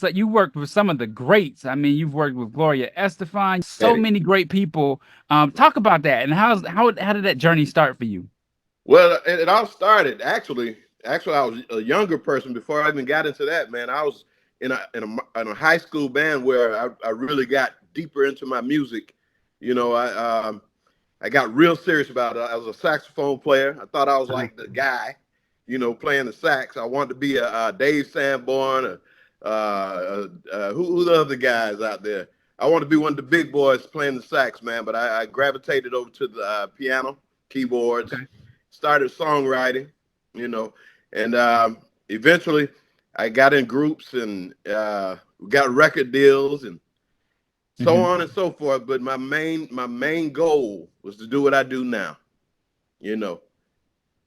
So you worked with some of the greats. I mean, you've worked with Gloria Estefan, so Eddie. many great people. Talk about that and how did that journey start for you? Well, it all started actually I was a younger person before I even got into that, man. I was in a high school band where I really got deeper into my music. You know, I got real serious about it. I was a saxophone player. I thought I was Uh-huh. like the guy, playing the sax. I wanted to be a Dave Sanborn, who the other guys out there. I wanted to be one of the big boys playing the sax, man. But I gravitated over to the piano, keyboards, Okay. started songwriting, you know, and eventually I got in groups and got record deals and so Hmm. on and so forth. But my main goal was to do what I do now, you know,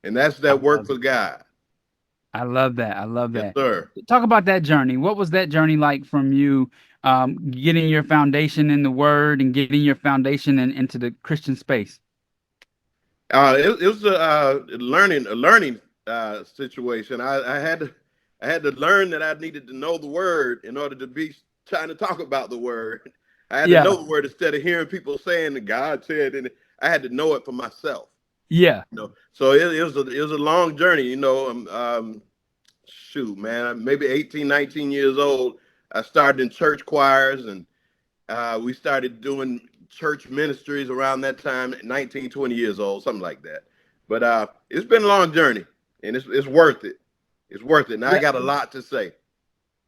and that's I that work love for it. God. I love that. I love Yes, that. sir. Talk about that journey. What was that journey like from you getting your foundation in the word and getting your foundation into the Christian space? It was a learning situation. I had to learn that I needed to know the word in order to be trying to talk about the word. I had to Yeah. know the word instead of hearing people saying that God said, and I had to know it for myself. Yeah. So it was a long journey. Shoot, man, maybe 18, 19 years old. I started in church choirs, and we started doing church ministries around that time, 19, 20 years old, something like that. But it's been a long journey, and it's worth it. It's worth it. Now I Yeah. got a lot to say.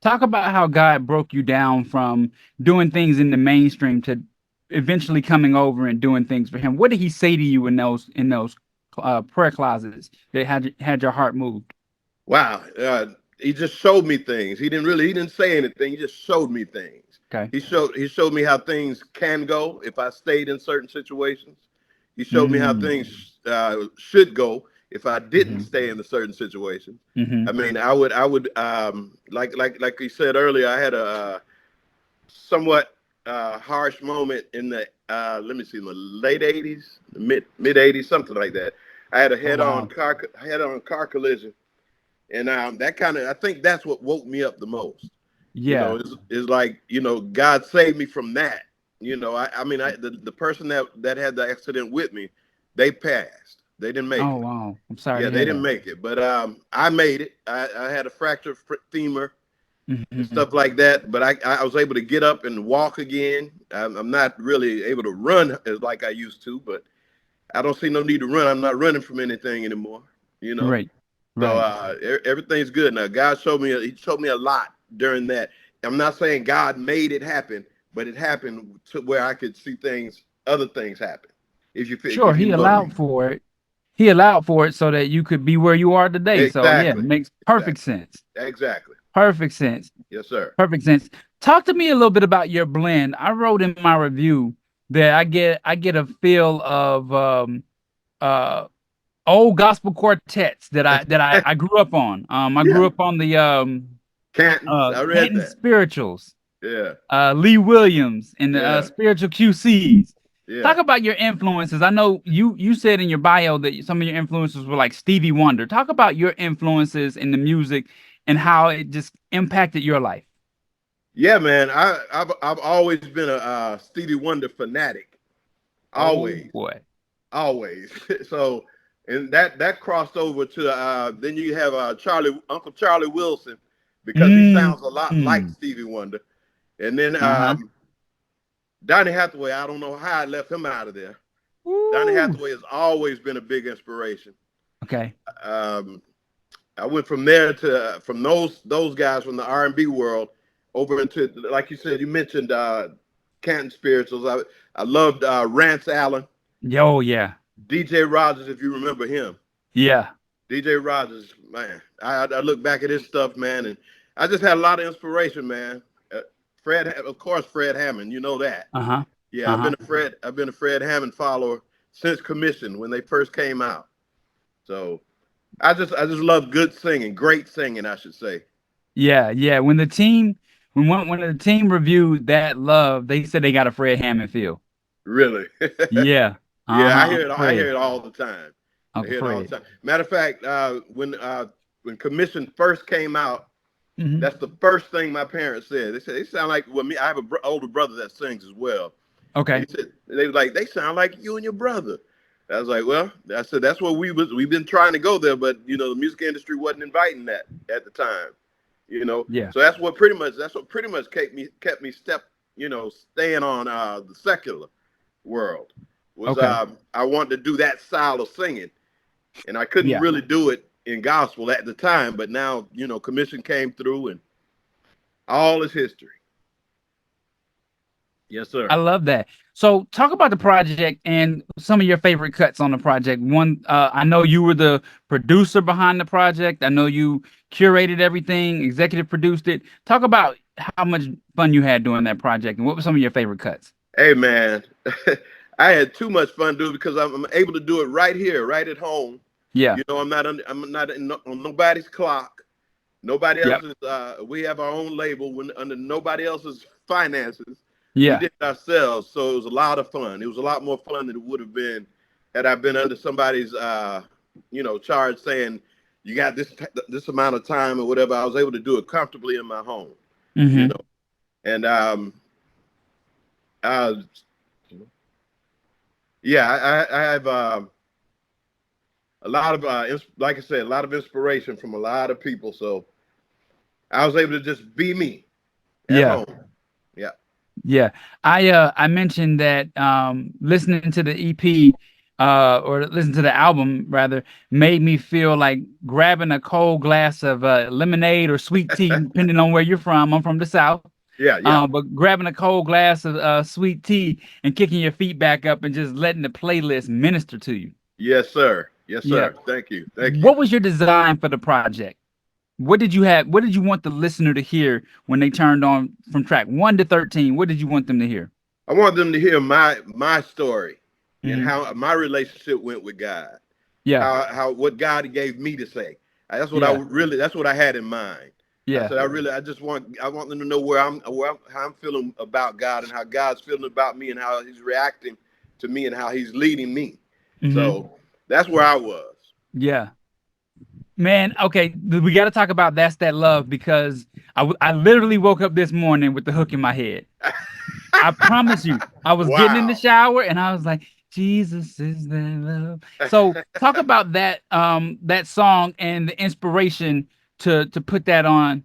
Talk about how God broke you down from doing things in the mainstream to eventually coming over and doing things for Him. What did He say to you in those prayer closets that had your heart moved? Wow, he just showed me things. He didn't say anything. He just showed me things. Okay. He showed me how things can go if I stayed in certain situations. He showed me how Mm. things should go if I didn't Hmm. stay in a certain situation. Hmm. I mean, I would like you said earlier. I had a somewhat harsh moment in the let me see, in the late '80s, mid '80s, something like that. I had a Oh wow. head on car collision, and that kind of, I think that's what woke me up the most. Yeah. Is like, God saved me from that. I mean, the person that had the accident with me, they passed. They didn't make Oh it. wow. I'm sorry Yeah, to they hear didn't that. make it. But I made it. I had a fractured femur and Hmm. stuff like that. But I was able to get up and walk again. I'm not really able to run as like I used to, but I don't see no need to run. I'm not running from anything anymore. You know. Right. So Right. everything's good now. God showed me. He showed me a lot during that. I'm not saying God made it happen, but it happened to where I could see other things happen. Sure. If you He know what I allowed mean. for it. He allowed for it so that you could be where you are today. So yeah, Exactly. makes perfect Exactly. sense. Exactly. Perfect sense. Yes, sir. Perfect sense. Talk to me a little bit about your blend. I wrote in my review that I get a feel of uh old gospel quartets that I grew up on. I Yeah. grew up on the Cantons. I read Canton that. Spirituals, Yeah. Lee Williams and the Yeah. spiritual QCs. Yeah. Talk about your influences. I know you said in your bio that some of your influences were like Stevie Wonder. Talk about your influences in the music and how it just impacted your life. Yeah, man. I've always been a Stevie Wonder fanatic. Oh Always. boy. Always. So, and that crossed over to then you have Uncle Charlie Wilson, because he sounds a lot like Mm. Stevie Wonder. And then Uh-huh. Donny Hathaway, I don't know how I left him out of there. Donny Woo. Hathaway has always been a big inspiration. Okay. Um, I went from there to from those guys from the R&B world over into, like you said, you mentioned Canton Spirituals. I loved Rance Allen, Yo, yeah. DJ Rogers, if you remember him. Yeah. DJ Rogers, man, I look back at his stuff, man, and I just had a lot of inspiration, man. Of course, Fred Hammond, you know that. Uh-huh. Yeah, Uh-huh. I've been a Fred Hammond follower since Commission when they first came out. So I just love good singing, great singing, I should say. Yeah, yeah. When the team reviewed that love, they said they got a Fred Hammond feel. Really. Yeah. Yeah, Uh-huh. I hear it all the time. I Uncle hear it all Fred. the time. Matter of fact, when Commission first came out, Hmm. That's the first thing my parents said. They said they sound like, well, me. I have an older brother that sings as well. Okay. He said they were like, they sound like you and your brother. I was like, well, I said that's what we've been trying to go there, but the music industry wasn't inviting that at the time. Yeah. So that's what pretty much kept me staying on the secular world was Okay. I wanted to do that style of singing, and I couldn't Yeah. really do it in gospel at the time, but now commission came through and all is history. Yes, I sir. love that. So talk about the project and some of your favorite cuts on the project. One, I know you were the producer behind the project. I know you curated everything, executive produced it. Talk about how much fun you had doing that project and what were some of your favorite cuts? Hey, man, I had too much fun doing it because I'm able to do it right here, right at home. Yeah. I'm not on nobody's clock. Nobody Yep. else's. We have our own label when under nobody else's finances. We Yeah. did it ourselves, so it was a lot of fun. It was a lot more fun than it would have been had I been under somebody's, charge saying you got this amount of time or whatever. I was able to do it comfortably in my home, you Hmm. know, and uh, yeah, I have a lot of, like I said, a lot of inspiration from a lot of people. So I was able to just be me at Yeah. home. Yeah. Yeah. I mentioned that listening to the EP or listen to the album rather made me feel like grabbing a cold glass of lemonade or sweet tea, depending on where you're from. I'm from the South. Yeah. Yeah. But grabbing a cold glass of sweet tea and kicking your feet back up and just letting the playlist minister to you. Yes, sir. Yes, Yeah. sir. Thank you. Thank you. What was your design for the project? What did you have? What did you want the listener to hear when they turned on from track 1 to 13? What did you want them to hear? I want them to hear my story and Hmm. how my relationship went with God. Yeah. How what God gave me to say. Yeah. That's what I had in mind. I Yeah. said I want them to know how I'm feeling about God and how God's feeling about me and how he's reacting to me and how he's leading me. Hmm. So that's where I was. Yeah. Man, okay, we got to talk about That's That Love because I literally woke up this morning with the hook in my head. I promise you, I was getting in the Wow. shower and I was like, Jesus is that love. So talk about that song and the inspiration to put that on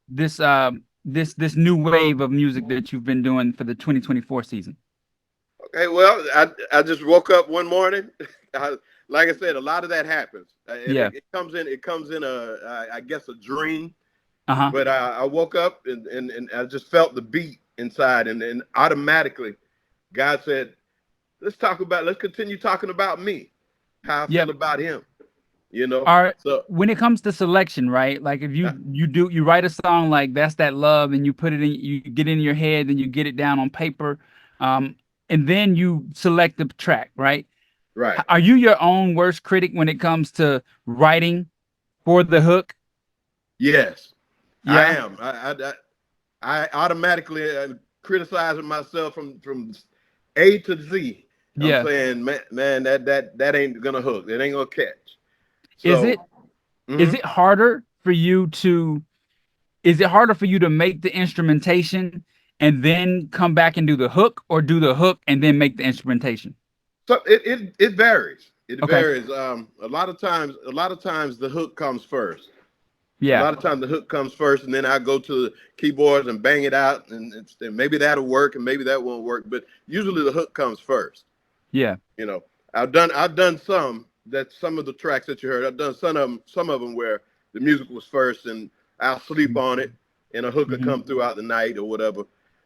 this new wave of music that you've been doing for the 2024 season. Okay, well, I just woke up one morning. I, like I said, a lot of that happens, and Yeah. it comes in I guess a dream. Uh-huh. But I woke up and I just felt the beat inside, and automatically God said, let's continue talking about me, how I Yep. feel about Him. You know, Are so when it comes to selection, right? Like if you write a song like That's That Love and you put it in, you get it in your head, then you get it down on paper, um, and then you select the track, right? right, Are you your own worst critic when it comes to writing for the hook? yes, I Yeah, am. I automatically criticizing myself from A to Z. I'm yeah. saying, man, that ain't gonna hook. It ain't gonna catch. Is So, it is mhm. it harder for you to is it harder for you to make the instrumentation and then come back and do the hook, or do the hook and then make the instrumentation? So it varies. It Okay. varies. A lot of times the hook comes first. A Yeah. lot of times the hook comes first, and then I go to the keyboards and bang it out, and maybe that'll work, and maybe that won't work. But usually the hook comes first. Yeah. You know, I've done some of the tracks that you heard. I've done some of them where the music was first, and I'll sleep on it, and a hook will Hmm. come throughout the night or whatever.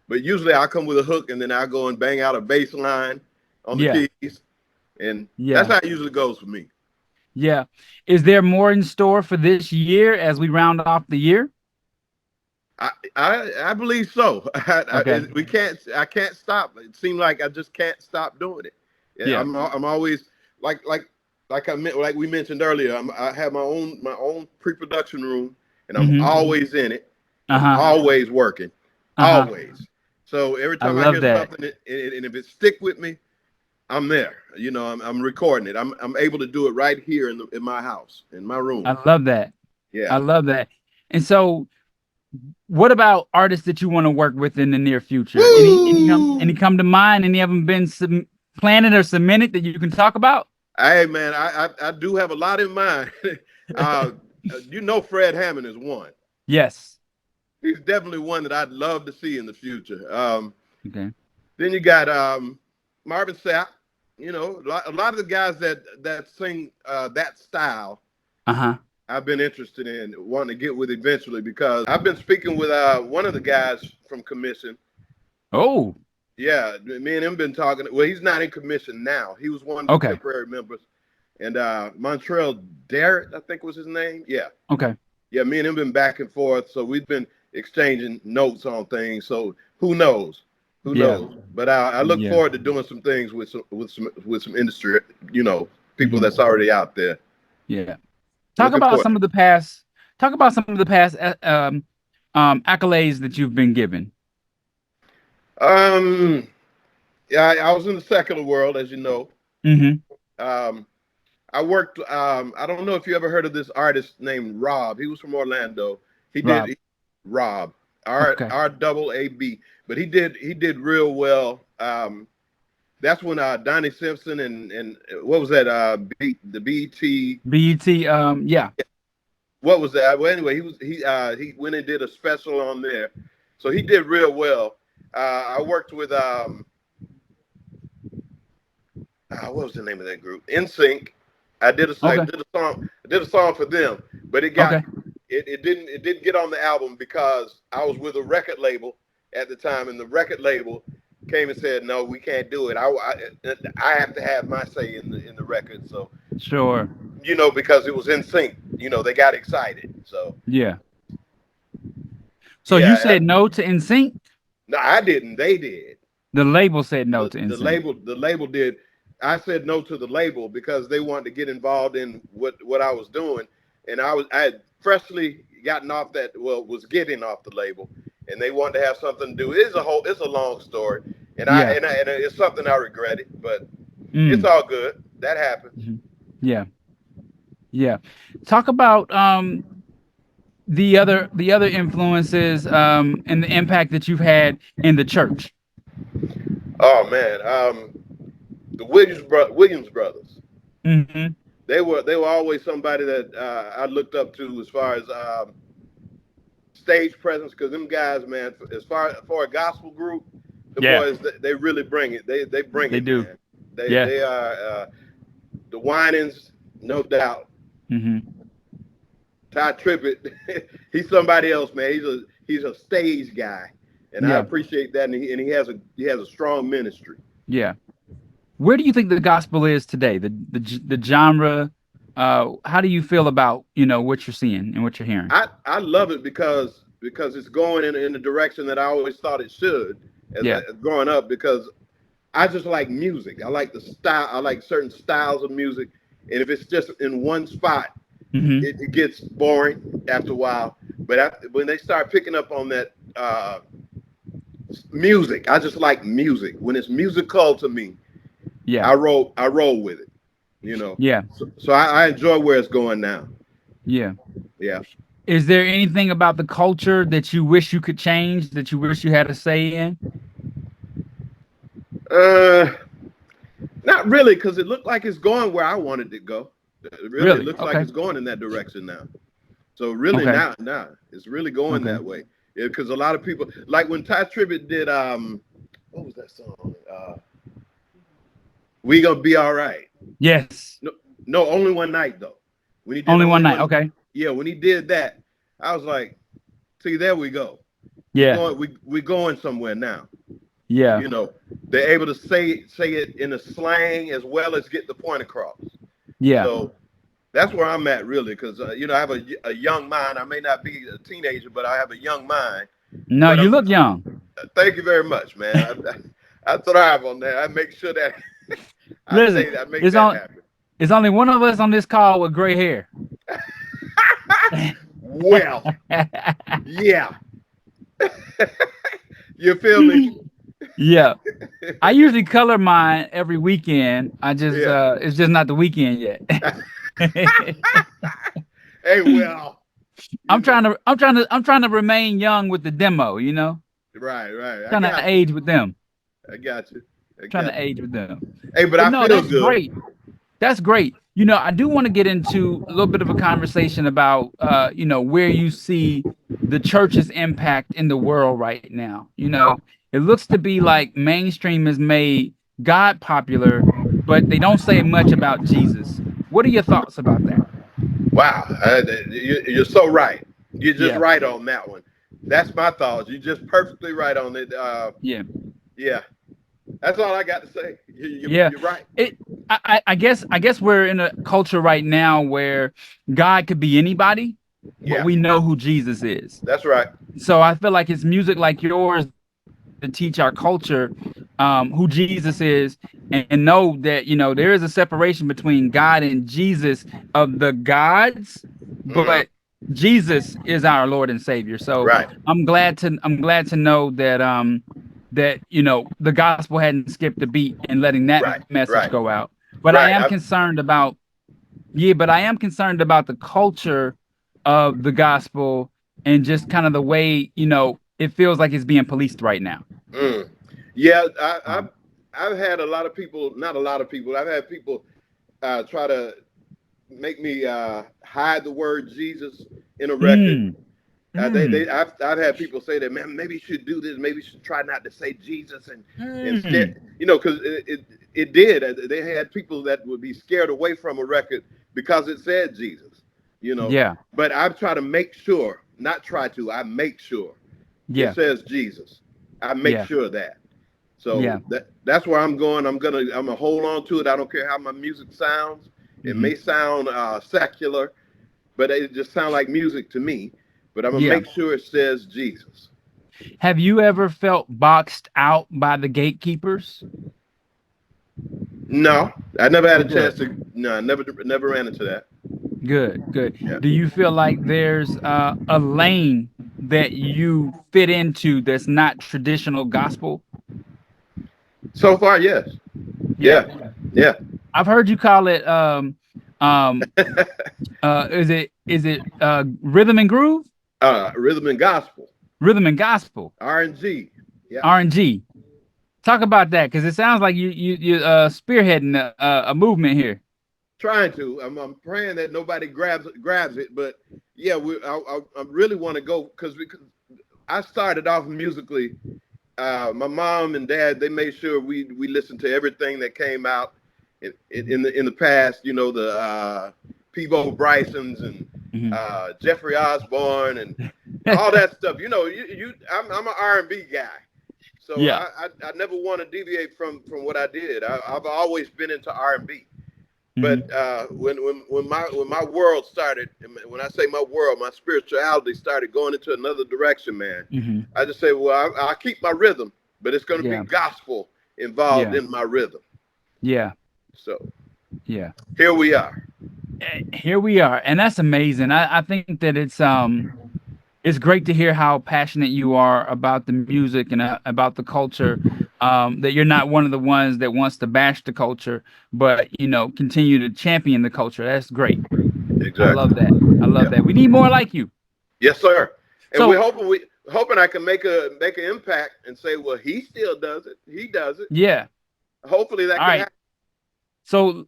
But usually I'll come with a hook, and then I'll go and bang out a bass line on the Yeah. keys, and that's Yeah. how it usually goes for me. Yeah. Is there more in store for this year as we round off the year? I believe so. Okay. I can't stop. It seems like I just can't stop doing it. Yeah, Yeah. I'm always like like like we mentioned earlier. I have my own pre-production room, and I'm Hmm. always in it. I'm Uh-huh. always working, Uh-huh. always. So every I time I love hear that. something, and if it stick with me, I'm there. I'm recording it. I'm able to do it right here in my house, in my room. I love that. I Yeah. love that. And so What about artists that you want to work with in the near future? Any Woo! come to mind? Any of them been planted or cemented that you can talk about? Hey man, I do have a lot in mind. uh, you know, Fred Hammond is one. Yes. He's definitely one that I'd love to see in the future. Okay. Then you got Marvin Sapp. You know, a lot of the guys that sing that style, Uh-huh. I've been interested in wanting to get with eventually because I've been speaking with one of the guys from Commission. Oh, Yeah, me and him been talking. Well, he's not in Commission now. He was one of the okay. temporary members, and Montreal Darrett, I think was his name. Yeah, Okay. yeah. Me and him been back and forth, so we've been exchanging notes on things. So who knows? Who Yeah. knows? But I look Yeah. forward to doing some things with some industry. You know, people Hmm. that's already out there. Yeah. Talk Looking about forward. some of the past. Talk about some of the past accolades that you've been given. Um, yeah, I was in the secular world, as you know. Mm-hmm. Um, I worked. I don't know if you ever heard of this artist named Rob. He was from Orlando. He Rob. did Rob Okay. R double A B, but he did real well. That's when Donnie Simpson and what was that? The BT. BET. Yeah. What was that? Well, anyway, he went and did a special on there, so he did real well. I worked with what was the name of that group? NSYNC. Okay. I did a song for them, but Okay. it didn't get on the album because I was with a record label at the time, and the record label came and said, "No, we can't do it. I have to have my say in the record." So Sure. you know, because it was in sync, you know, they got excited. So Yeah. So you yeah, said no to NSYNC? no, I didn't. They did. The label said no to The NSYNC. label did. I said no to the label because they wanted to get involved in what I was doing, and I had freshly gotten off that, well, was getting off the label, and they wanted to have something to do. It's a long story, Yeah. and it's something I regretted, but it's Mm. all good. That happens. Mhm. Yeah. Yeah. Talk about the other influences and the impact that you've had in the church. Oh man, the Williams brothers. Hmm. They were always somebody that I looked up to as far as stage presence, because them guys, man, as far for a gospel group, the Yeah, boys they really bring it. They bring they it, do. man. Yeah. They are the Winans, no doubt. Hmm. Ty Trippett, he's somebody else, man. He's a stage guy, and I Yeah. appreciate that. And he has a strong ministry. Yeah. Where do you think the gospel is today? The genre. How do you feel about what you're seeing and what you're hearing? I love it because it's going in the direction that I always thought it should Yeah. as growing up, because I just like music. I like the style. I like certain styles of music, and if it's just in one spot, Hmm. it gets boring after a while. But when they start picking up on that music, I just like music. When it's musical to me, Yeah. I roll with it. You know, Yeah. so I enjoy where it's going now. Yeah. Yeah. Is there anything about the culture that you wish you could change, that you wish you had a say in? Uh, Not really, because it looked like it's going where I wanted it to go. It really Really? looks like Okay. it's going in that direction now. So really Okay. now it's really going Okay. that way. Because a lot of people, like when Ty Tribbett did what was that song? We Gonna Be All Right. Yes. No, no, only one night though. When he did Only one only night. one, Okay. yeah, when he did that, I was like, see, there we go. Yeah. We're going somewhere now. Yeah. You know, they're able to say it in a slang as well as get the point across. Yeah. So that's where I'm at really, because you know, I have a young mind. I may not be a teenager, but I have a young mind. No, But you look young. thank you very much, man. I thrive on that. I make sure that Listen, I make it's that on. happen. It's only one of us on this call with gray hair. Well, yeah, you feel me? Yeah. I usually color mine every weekend. I just Yeah. it's just not the weekend yet. Hey, well. You know. I'm trying to remain young with the demo, you know? Right, right. I Trying to got you. age with them. I got you. I Trying got to age you. with them. Hey, but But I no, feel that's good. great. That's great. You know, I do want to get into a little bit of a conversation about you know, where you see the church's impact in the world right now. You know, it looks to be like mainstream has made God popular, but they don't say much about Jesus. What are your thoughts about that? Wow, you're so right. You're just Yeah. right on that one. That's my thoughts. You're just perfectly right on it. Yeah. Yeah, that's all I got to say. Yeah. You're right. It I guess we're in a culture right now where God could be anybody, but Yeah, we know who Jesus is. that's right. So I feel like it's music like yours that can start to teach our culture who Jesus is, and know that you know there is a separation between God and Jesus of the gods, Hmm. but Jesus is our Lord and Savior. So Right, I'm glad to know that that you know the gospel hadn't skipped a beat in letting that right, message right, go out. But I right. am concerned about yeah, but I am concerned about the culture of the gospel and just kind of the way, you know, it feels like it's being policed right now. Mm. Yeah, Um, I've had a lot of people, not a lot of people. I've had people try to make me hide the word Jesus in a record. mm, mm, I've had people say that, man, maybe you should do this. Maybe you should try not to say Jesus and mm. instead, you know, because it did. They had people that would be scared away from a record because it said Jesus, you know. Yeah, But I try to make sure, not try to, I make sure it yeah, says Jesus. I make yeah, sure that. So yeah. that's where I'm going. I'm gonna hold on to it. I don't care how my music sounds. It Hmm. may sound secular, but it just sounds like music to me. But I'm gonna Yeah. make sure it says Jesus. Have you ever felt boxed out by the gatekeepers? No, I never had Oh, a chance good, to. No, I never ran into that. good, good. Yeah. Do you feel like there's a lane that you fit into that's not traditional gospel? So far, yes. Yeah. Yeah. Yeah. I've heard you call it um is it rhythm and groove? Rhythm and gospel, Rhythm and gospel. R&G. Yeah. R&G. Talk about that cuz it sounds like you spearheading a movement here. Trying to. I'm praying that nobody grabs it, but yeah, I really want to go because I started off musically. My mom and dad, they made sure we listened to everything that came out in the past. You know, the Peabo Brysons and Mhm. Jeffrey Osborne and all that stuff. You know, I'm an R&B guy, so Yeah. I never want to deviate from what I did. I've always been into R&B. Mhm. But when my world started, and when I say my world, my spirituality started going into another direction, man. Mhm. I just say, well, I'll keep my rhythm, but it's going to be Yeah. gospel involved Yeah. in my rhythm. Yeah. So Yeah. here we are. Here we are. And that's amazing. I think that it's great to hear how passionate you are about the music and about the culture. That you're not one of the ones that wants to bash the culture, but you know, continue to champion the culture. That's great. I love Exactly. that. I love Yeah. that. We need more like you. Yes, sir. And So, we hoping I can make an impact and say, well, he still does it. He does it. yeah. Hopefully that All can right. happen. So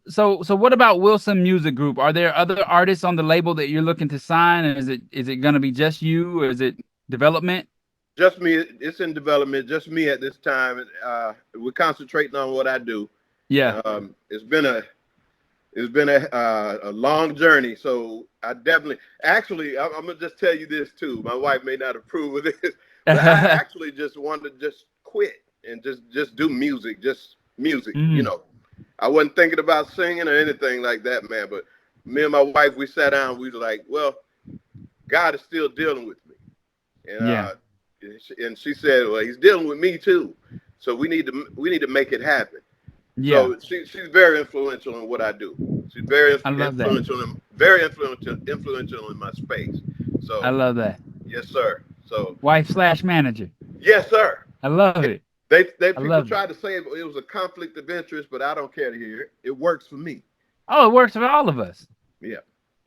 what about Wilson Music Group? Are there other artists on the label that you're looking to sign? Is it gonna be just you, or is it development? Just me. It's in development. Just me at this time. We're concentrating on what I do. Yeah. It's been a long journey. So I definitely, actually, I'm gonna just tell you this too. My wife may not approve of this, but I actually just wanted to just quit and just do music, just music. You Mm, know, I wasn't thinking about singing or anything like that, man. But me and my wife, we sat down. We were like, well, God is still dealing with me, and yeah. she said, well, He's dealing with me too. So we need to make it happen. Yeah. So she's very influential in what I do. She's very I love that. influential in my space. I So love that. yes, sir. So Wife slash manager. yes, sir. I love it. They I people love it. tried to say it was a conflict of interest, but I don't care to hear it. It works for me. Oh, it works for all of us. Yeah,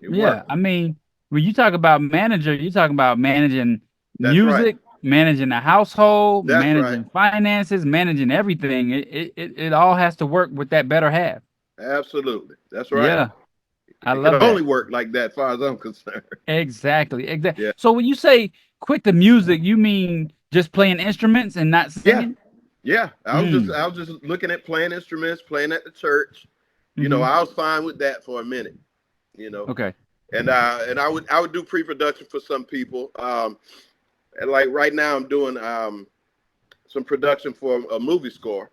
it Yeah. works. I mean, when you talk about manager, you talking about managing That's right. music, managing a household, That's right. managing finances, managing everything. It all has to work with that better half. Absolutely. That's right. Yeah, I It can love only that. work like that, as far as I'm concerned. Exactly. Exactly. Yeah. So when you say quit the music, you mean just playing instruments and not Yeah. singing? Yeah. Mm. I was just looking at playing instruments, playing at the church. Mm-hmm. I was fine with that for a minute. You know, Okay. and I would do pre-production for some people. And like right now, I'm doing some production for a movie score.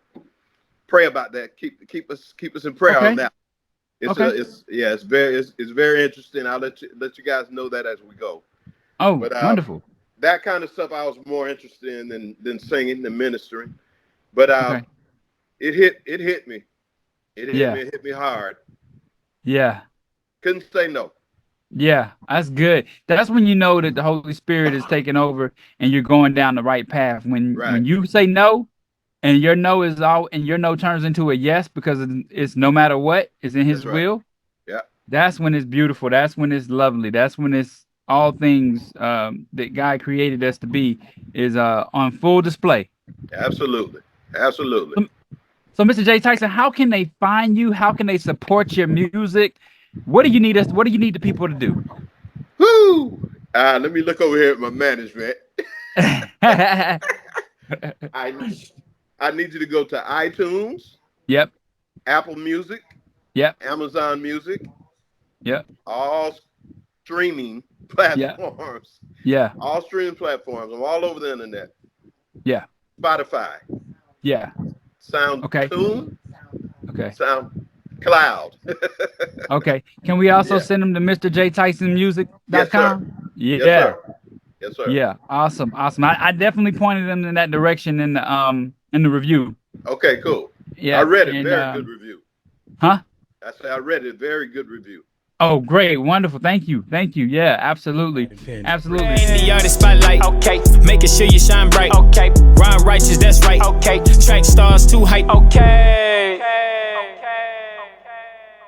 Pray about that. Keep us in prayer on Okay. that. Okay. It's very interesting. I'll let you guys know that as we go. Oh, But wonderful. that kind of stuff I was more interested in than singing, than ministering. But Okay. it hit me. Yeah. It hit me hard. Yeah. Couldn't say no. Yeah. That's good. That's when you know that the Holy Spirit is taking over and you're going down the right path. When Right. you say no and your no is all and your no turns into a yes because it's no matter what, it's in That's his right. will. Yeah. That's when it's beautiful. That's when it's lovely. That's when it's all things that God created us to be is on full display. Absolutely. Absolutely. So, so, Mr. J. Tyson, how can they find you? How can they support your music? What do you need us? What do you need the people to do? Whoo! Let me look over here at my management. I I need you to go to iTunes, Yep. Apple Music, Yep. Amazon Music, Yep. all streaming Yeah. platforms. Yeah. All streaming platforms. I'm all over the internet. Yeah. Spotify, Yeah. Sound Okay. Tune, Okay. Sound Cloud. Okay. Can we also Yeah. send them to Yes, sir. MrJTysonmusic.com? Yes, Yeah. sir. Yes, sir. Yeah. Awesome. Awesome. I definitely pointed them in that direction in the review. Okay, cool. I Yeah. read it. And Very good review. huh? I say I read it. Very good review. Oh, great. Wonderful. Thank you. Thank you. Yeah, absolutely. Absolutely. In the artist spotlight, okay. Making sure you shine bright, okay. Rhyme righteous, that's right, okay. Track stars too hype, okay.